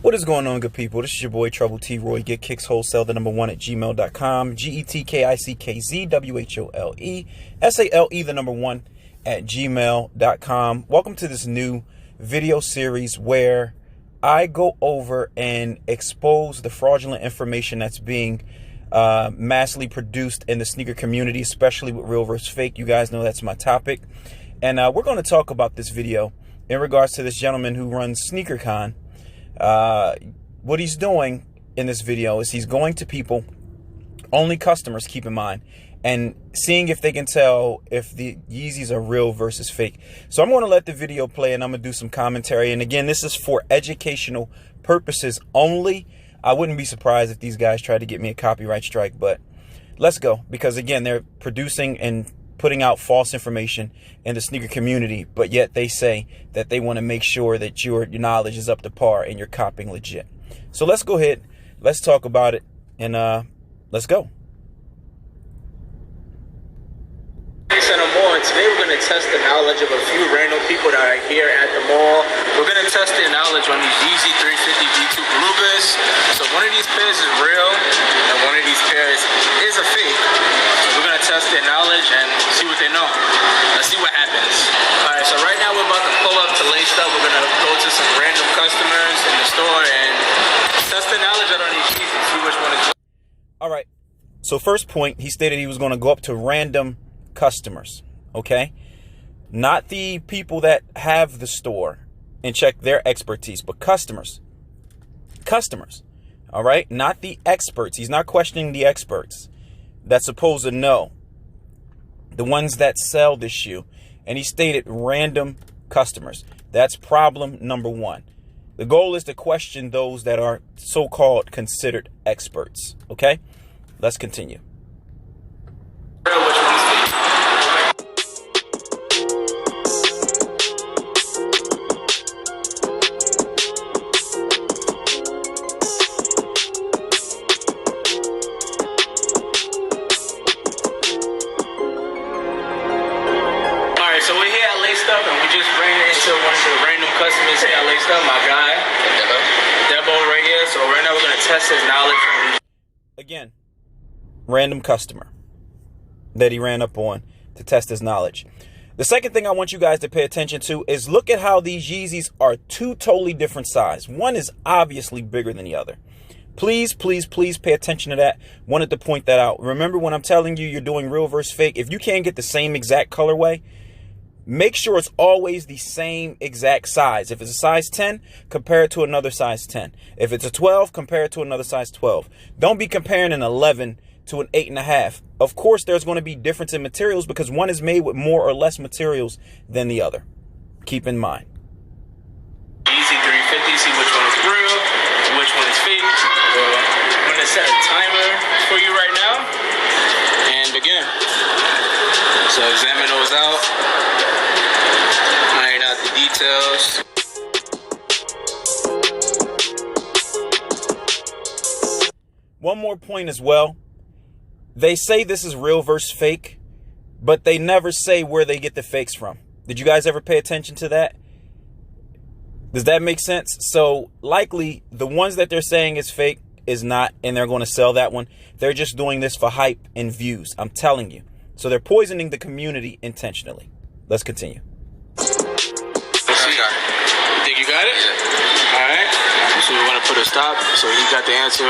What is going on, good people? This is your boy Trouble T Roy. Get kicks wholesale, the number one at gmail.com. GETKICKZWHOLESALE, the number one at gmail.com. Welcome to this new video series where I go over and expose the fraudulent information that's being massively produced in the sneaker community, especially with real versus fake. You guys know that's my topic. And we're going to talk about this video in regards to this gentleman who runs SneakerCon. What he's doing in this video is he's going to people, only customers, keep in mind, and seeing if they can tell if the Yeezys are real versus fake. So I'm going to let the video play and I'm going to do some commentary. And again, this is for educational purposes only. I wouldn't be surprised if these guys try to get me a copyright strike, but let's go. Because again, they're producing and putting out false information in the sneaker community, but yet they say that they want to make sure that your knowledge is up to par and you're copying legit. So let's go ahead, let's talk about it, and let's go. Today we're going to test the knowledge of a few random people that are here at the mall. We're going to test their knowledge on these Yeezy 350 V2 Belugas. So one of these pairs is real and one of these pairs is a fake. So we're going to test their knowledge and see what they know. Let's see what happens. Alright, so right now we're about to pull up to Laced Up. We're going to go to some random customers in the store and test the knowledge out on these Yeezys, see which one is. Alright, so first point, he stated he was going to go up to random customers. Okay, not the people that have the store and check their expertise, but customers. All right, not the experts. He's not questioning the experts that's supposed to know, the ones that sell the shoe. And he stated random customers. That's problem number one. The goal is to question those that are so-called considered experts. Okay, let's continue. So we're here at Laced Up and we just ran into one of the random customers here at Laced Up, my guy, Debo right here. So right now we're going to test his knowledge. Again, random customer that he ran up on to test his knowledge. The second thing I want you guys to pay attention to is look at how these Yeezys are two totally different sizes. One is obviously bigger than the other. Please, please, please pay attention to that. Wanted to point that out. Remember when I'm telling you you're doing real versus fake, if you can't get the same exact colorway, make sure it's always the same exact size. If it's a size 10, compare it to another size 10. If it's a 12, compare it to another size 12. Don't be comparing an 11 to an 8.5. Of course, there's going to be difference in materials because one is made with more or less materials than the other. Keep in mind. Yeezy 350, see which one is real and which one is fake. So I'm going to set a timer for you right now and begin. So examine those out. Iron out the details. One more point as well. They say this is real versus fake, but they never say where they get the fakes from. Did you guys ever pay attention to that? Does that make sense? So likely the ones that they're saying is fake is not, and they're going to sell that one. They're just doing this for hype and views. I'm telling you. So they're poisoning the community intentionally. Let's continue. You think you got it? Yeah. All right. So we want to put a stop. So you got the answer.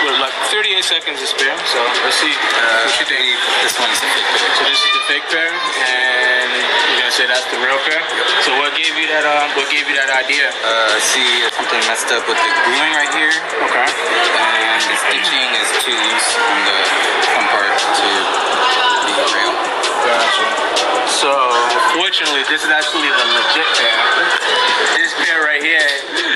With like 38 seconds to spare. So let's see. What you think? This one is the fake pair. So this is the fake pair, and you're gonna say that's the real pair. Yep. So what gave you that? What gave you that idea? See, something messed up with the gluing right here. Okay. And the stitching is too loose on the front part to be real. Gotcha. So, unfortunately, this is actually the legit pair. This pair right here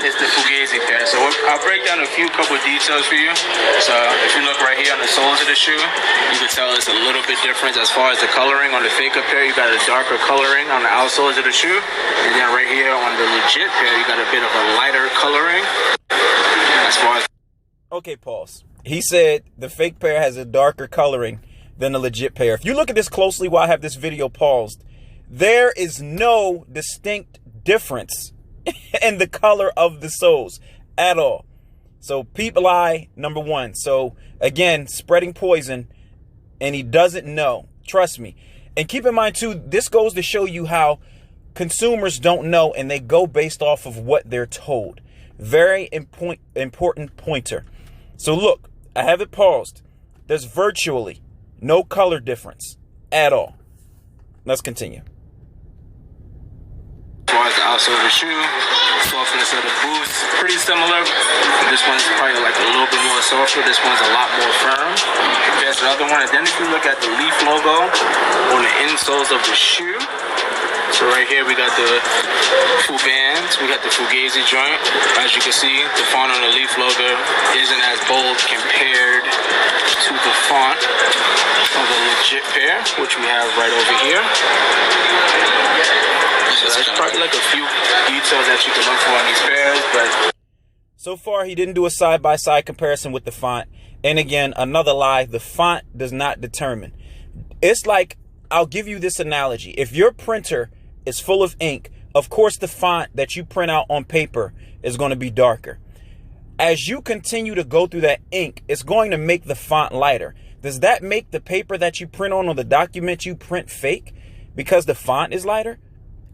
is the Fugazi pair. So I'll break down a couple details for you. So if you look right here on the soles of the shoe, you can tell it's a little bit different as far as the coloring. On the faker pair, you got a darker coloring on the outsoles of the shoe. And then right here on the legit pair, you got a bit of a lighter coloring. As far as... Okay, pause. He said the fake pair has a darker coloring than the legit pair. If you look at this closely while I have this video paused, there is no distinct difference in the color of the soles at all. So peep lie number one. So again, spreading poison, and he doesn't know. Trust me. And keep in mind too, this goes to show you how consumers don't know and they go based off of what they're told. Very important pointer. So look, I have it paused. There's virtually no color difference at all. Let's continue. As far as the outside of the shoe, softness of the boots, pretty similar. This one's probably like a little bit more softer. This one's a lot more firm compared to the other one. And then if you look at the Leaf logo on the insoles of the shoe, so right here we got the full bands, we got the Fugazi joint. As you can see, the font on the Leaf logo isn't as bold compared to the font of the legit pair, which we have right over here. So there's probably like a few details that you can look for on these pairs, but so far he didn't do a side-by-side comparison with the font. And again, another lie, the font does not determine. It's like, I'll give you this analogy. If your printer is full of ink, of course the font that you print out on paper is going to be darker. As you continue to go through that ink, it's going to make the font lighter. Does that make the paper that you print on or the document you print fake because the font is lighter?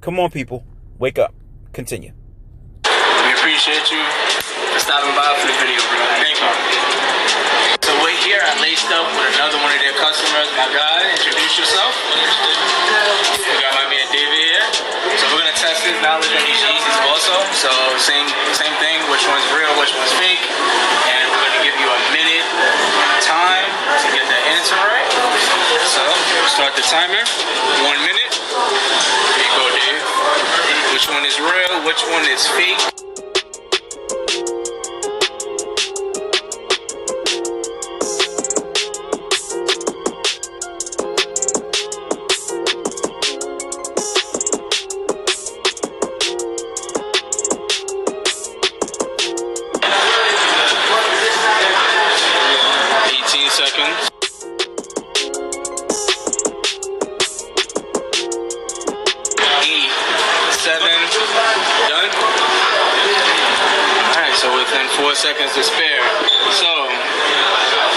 Come on, people. Wake up. Continue. we appreciate you for stopping by for the video, bro. Thank you. So we're here at Laced Up with another one of their customers. My guy, introduce yourself. We got my man David here. So we're gonna test his knowledge on these Yeezys also. So same thing, which one's real, which one's fake. And we're gonna give you a minute time to get that answer right. So start the timer. 1 minute. There you go, Dave. Which one is real? Which one is fake? Seconds. 8, 7, done. Alright, so within 4 seconds to spare. So,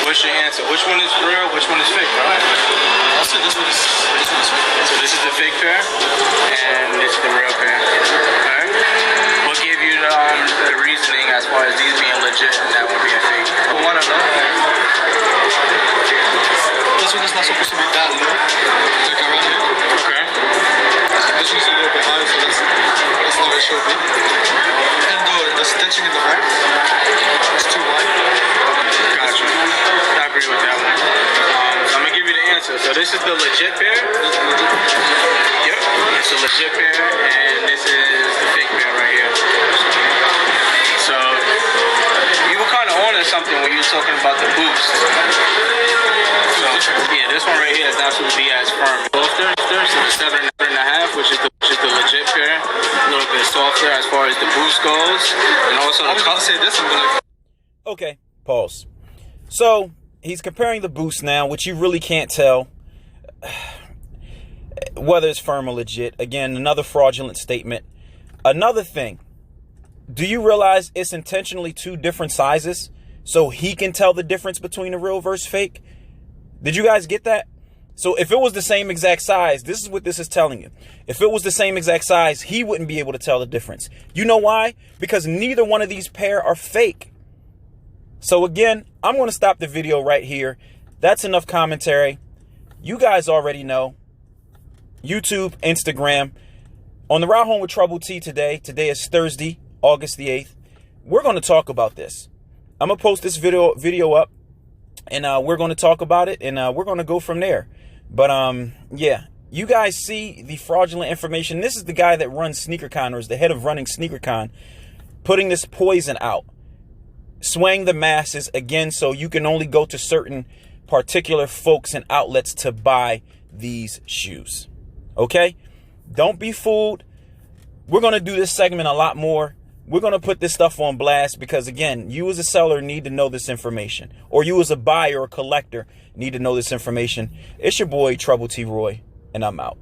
what's your answer? Which one is real? Which one is fake, bro? I'll say this one is fake. So this is the fake pair, and this is the real pair. Alright. What gave you the reasoning as far as these being legit and that one being fake? Well, I don't know. This one is not supposed to be that low, like around here. Okay. This one's a little bit high, so that's not what it should be. And the stitching in the back is too wide. Gotcha. I agree with that one. So I'm gonna give you the answer. So this is the legit pair. Yep. It's a legit pair, and this is the fake pair right here. So you were kind of on to something when you were talking about the boost. So yeah, this one right here is not supposed to be as firm. Softer, so the 7.5, which is the legit pair, a little bit softer as far as the boost goes, and also I was gonna say this one, but like. Okay, pause. So he's comparing the boost now, which you really can't tell whether it's firm or legit. Again, another fraudulent statement. Another thing, do you realize it's intentionally two different sizes so he can tell the difference between the real versus fake? Did you guys get that? So if it was the same exact size, this is what this is telling you. If it was the same exact size, he wouldn't be able to tell the difference. You know why? Because neither one of these pair are fake. So again, I'm going to stop the video right here. That's enough commentary. You guys already know. YouTube, Instagram. On the Ride Home with Trouble T today. Today is Thursday, August the 8th. We're going to talk about this. I'm going to post this video up. And we're going to talk about it. And we're going to go from there. But yeah. You guys see the fraudulent information. This is the guy that runs SneakerCon, or is the head of running SneakerCon, putting this poison out. Swaying the masses again, so you can only go to certain particular folks and outlets to buy these shoes. Okay? Don't be fooled. We're going to do this segment a lot more. We're going to put this stuff on blast because, again, you as a seller need to know this information. Or you as a buyer or collector need to know this information. It's your boy, Trouble T Roy, and I'm out.